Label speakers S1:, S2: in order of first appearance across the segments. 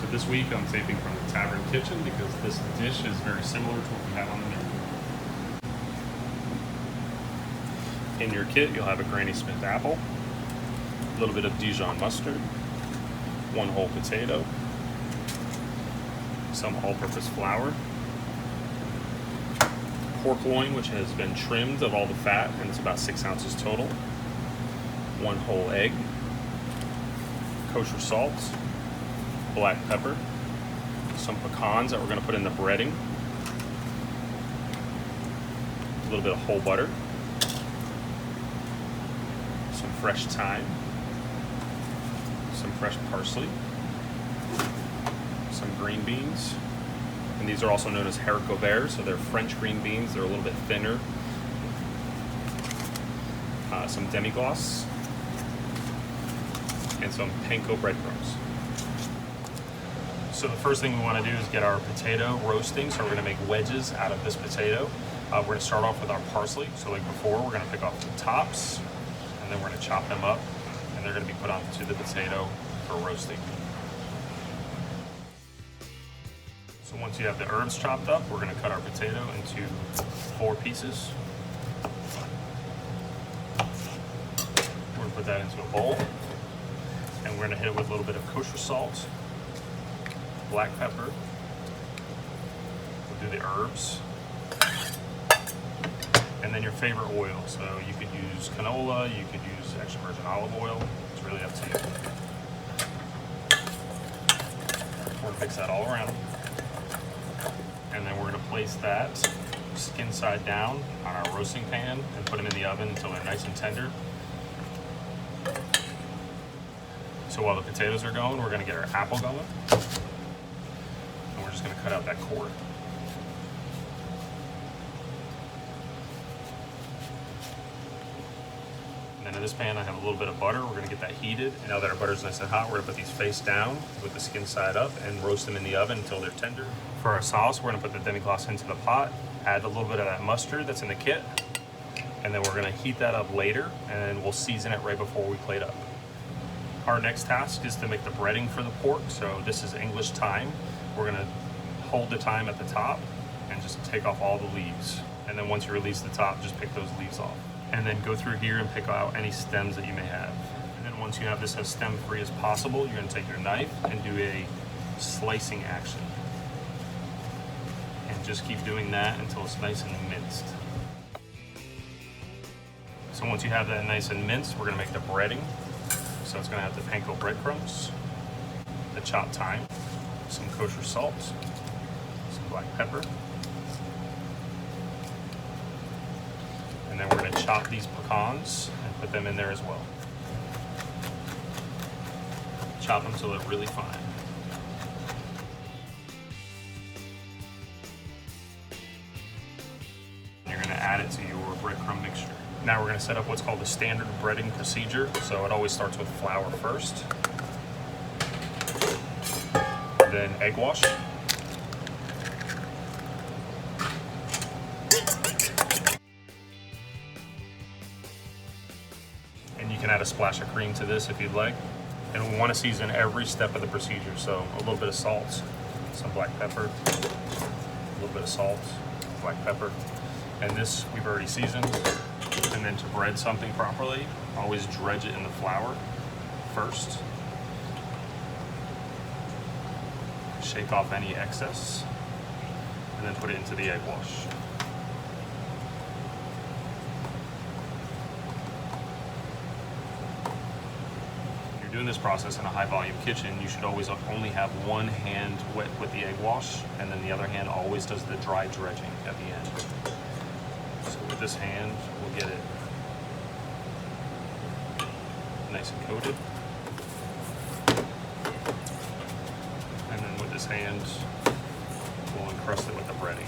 S1: So this week I'm taping from the Tavern Kitchen because this dish is very similar to what we have on the menu. In your kit you'll have a Granny Smith apple, a little bit of Dijon mustard, 1 whole potato, some all-purpose flour, pork loin which has been trimmed of all the fat and it's about 6 ounces total, 1 whole egg, kosher salt, black pepper, some pecans that we're going to put in the breading, a little bit of whole butter, some fresh thyme, some fresh parsley, some green beans, and these are also known as haricots verts, so they're French green beans. They're a little bit thinner. Some demi-glace, and some panko breadcrumbs. So the first thing we want to do is get our potato roasting. So we're going to make wedges out of this potato. We're going to start off with our parsley. So like before, we're going to pick off the tops, and then we're going to chop them up, and they're going to be put onto the potato for roasting. So once you have the herbs chopped up, we're going to cut our potato into 4 pieces. We're going to put that into a bowl, and we're going to hit it with a little bit of kosher salt, black pepper. We'll do the herbs, and then your favorite oil. So you could use canola, you could use extra virgin olive oil. It's really up to you. We're gonna mix that all around, and then we're gonna place that skin side down on our roasting pan and put them in the oven until they're nice and tender. So while the potatoes are going, we're gonna get our apple going. And we're just gonna cut out that core. And then in this pan, I have a little bit of butter. We're gonna get that heated. And now that our butter's nice and hot, we're gonna put these face down with the skin side up and roast them in the oven until they're tender. For our sauce, we're gonna put the demi-glace into the pot, add a little bit of that mustard that's in the kit, and then we're gonna heat that up later, and we'll season it right before we plate up. Our next task is to make the breading for the pork. So this is English thyme. We're gonna hold the thyme at the top and just take off all the leaves. And then once you release the top, just pick those leaves off. And then go through here and pick out any stems that you may have. And then once you have this as stem free as possible, you're gonna take your knife and do a slicing action. And just keep doing that until it's nice and minced. So once you have that nice and minced, we're gonna make the breading. So it's gonna have the panko breadcrumbs, the chopped thyme, some kosher salt, some black pepper, and then we're gonna chop these pecans and put them in there as well. Chop them till they're really fine. And you're gonna add it to your breadcrumb mixture. Now we're going to set up what's called the standard breading procedure. So it always starts with flour first, then egg wash, and you can add a splash of cream to this if you'd like. And we want to season every step of the procedure. So a little bit of salt, some black pepper, a little bit of salt, black pepper, and this we've already seasoned. And then to bread something properly, always dredge it in the flour first. Shake off any excess, and then put it into the egg wash. If you're doing this process in a high volume kitchen, you should always only have one hand wet with the egg wash, and then the other hand always does the dry dredging at the end. So with this hand, we'll get it nice and coated. And then with this hand, we'll encrust it with the breading.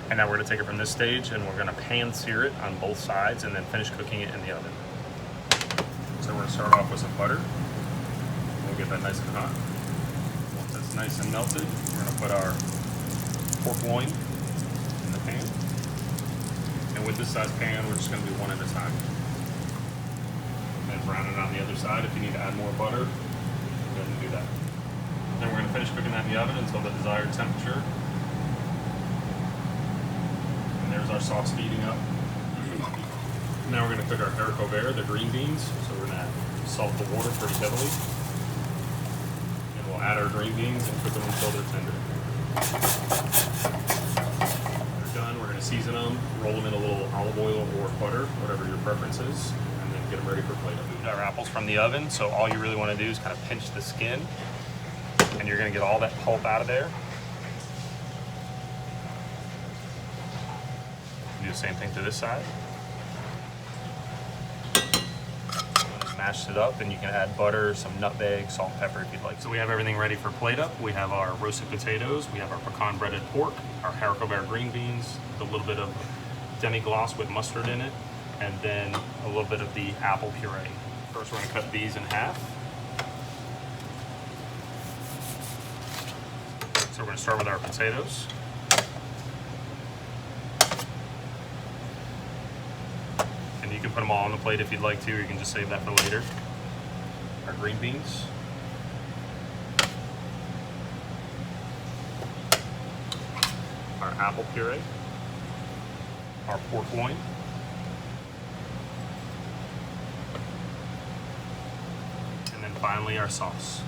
S1: And now we're going to take it from this stage and we're going to pan sear it on both sides and then finish cooking it in the oven. So we're going to start off with some butter. We'll get that nice and hot. We'll nice and melted, we're gonna put our pork loin in the pan. And with this size pan, we're just gonna do one at a time. And brown it on the other side. If you need to add more butter, go ahead and do that. Then we're gonna finish cooking that in the oven until the desired temperature. And there's our sauce heating up. Now we're gonna cook our haricot vert, the green beans. So we're gonna salt the water pretty heavily. And we'll add our green beans and cook them until they're tender. When they're done, we're gonna season them, roll them in a little olive oil or butter, whatever your preference is, and then get them ready for plate. Moved our apples from the oven, so all you really wanna do is kind of pinch the skin, and you're gonna get all that pulp out of there. Do the same thing to this side. Mashed it up, and you can add butter, some nutmeg, salt, pepper if you'd like. So we have everything ready for plate up. We have our roasted potatoes, we have our pecan breaded pork, our haricot vert green beans, a little bit of demi-glace with mustard in it, and then a little bit of the apple puree. First, we're gonna cut these in half. So we're gonna start with our potatoes. You can put them all on the plate if you'd like to, or you can just save that for later. Our green beans. Our apple puree. Our pork loin. And then finally our sauce.